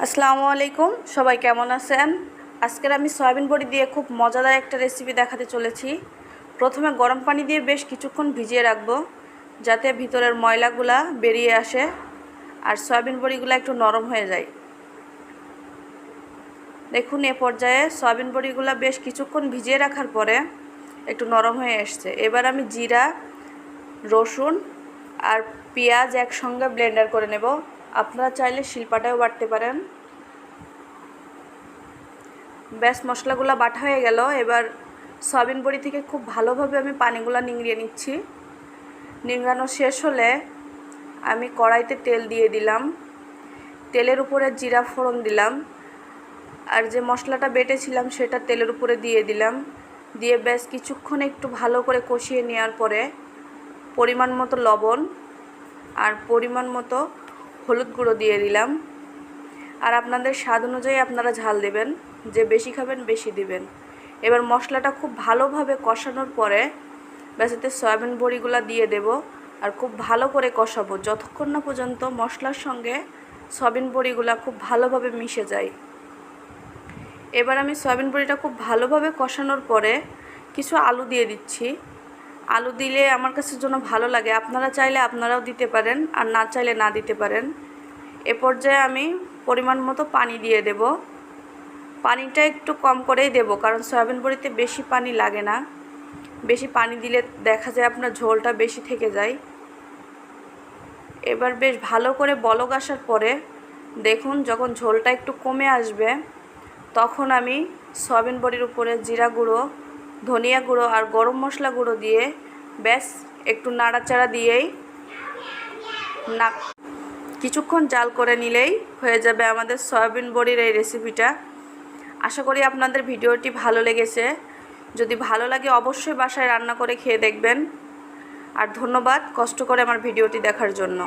আসসালামু আলাইকুম, সবাই কেমন আছেন? আজকের আমি সয়াবিন বড়ি দিয়ে খুব মজাদার একটা রেসিপি দেখাতে চলেছি। প্রথমে গরম পানি দিয়ে বেশ কিছুক্ষণ ভিজিয়ে রাখবো, যাতে ভিতরের ময়লাগুলা বেরিয়ে আসে আর সয়াবিন বড়িগুলো একটু নরম হয়ে যায়। দেখুন, এ পর্যায়ে সয়াবিন বড়িগুলো বেশ কিছুক্ষণ ভিজিয়ে রাখার পরে একটু নরম হয়ে এসছে। এবার আমি জিরা, রসুন আর পেঁয়াজ একসঙ্গে ব্লেন্ডার করে নেব। আপনারা চাইলে শিলপাটায়ও বাটতে পারেন। ব্যাস, মশলাগুলো বাটা হয়ে গেল। এবার সয়াবিন বড়ি থেকে খুব ভালোভাবে আমি পানিগুলো নিংড়িয়ে নিচ্ছি। নিংড়ানো শেষ হলে আমি কড়াইতে তেল দিয়ে দিলাম। তেলের উপরে জিরা ফোড়ন দিলাম, আর যে মশলাটা বেটেছিলাম সেটা তেলের উপরে দিয়ে দিলাম। দিয়ে বেশ কিছুক্ষণ একটু ভালো করে কষিয়ে নেওয়ার পরে পরিমাণ মতো লবণ আর পরিমাণ মতো হলুদ গুঁড়ো দিয়ে দিলাম। আর আপনাদের স্বাদ অনুযায়ী আপনারা ঝাল দেবেন, যে বেশি খাবেন বেশি দিবেন। এবার মশলাটা খুব ভালোভাবে কষানোর পরে ব্যাসেতে সয়াবিন বড়িগুলো দিয়ে দেব আর খুব ভালো করে কষাবো যতক্ষণ না পর্যন্ত মশলার সঙ্গে সয়াবিন বড়িগুলো খুব ভালোভাবে মিশে যায়। এবার আমি সয়াবিন বড়িটা খুব ভালোভাবে কষানোর পরে কিছু আলু দিয়ে দিচ্ছি। আলু দিলে আমার কাছে জন্য ভালো লাগে, আপনারা চাইলে আপনারাও দিতে পারেন, আর না চাইলে না দিতে পারেন। এ পর্যায়ে আমি পরিমাণ মতো পানি দিয়ে দেব। পানিটা একটু কম করেই দেব, কারণ সয়াবিন বড়িতে বেশি পানি লাগে না। বেশি পানি দিলে দেখা যায় আপনার ঝোলটা বেশি থেকে যায়। এবার বেশ ভালো করে বলক আসার পরে দেখুন, যখন ঝোলটা একটু কমে আসবে তখন আমি সয়াবিন বড়ির উপরে জিরা গুঁড়ো, ধনিয়া গুঁড়ো আর গরম মশলা গুঁড়ো দিয়ে ব্যাস একটু নাড়াচাড়া দিয়েই কিছুক্ষণ জাল করে নিলেই হয়ে যাবে আমাদের সয়াবিন বড়ির এই রেসিপিটা। আশা করি আপনাদের ভিডিওটি ভালো লেগেছে। যদি ভালো লাগে অবশ্যই বাসায় রান্না করে খেয়ে দেখবেন। আর ধন্যবাদ কষ্ট করে আমার ভিডিওটি দেখার জন্য।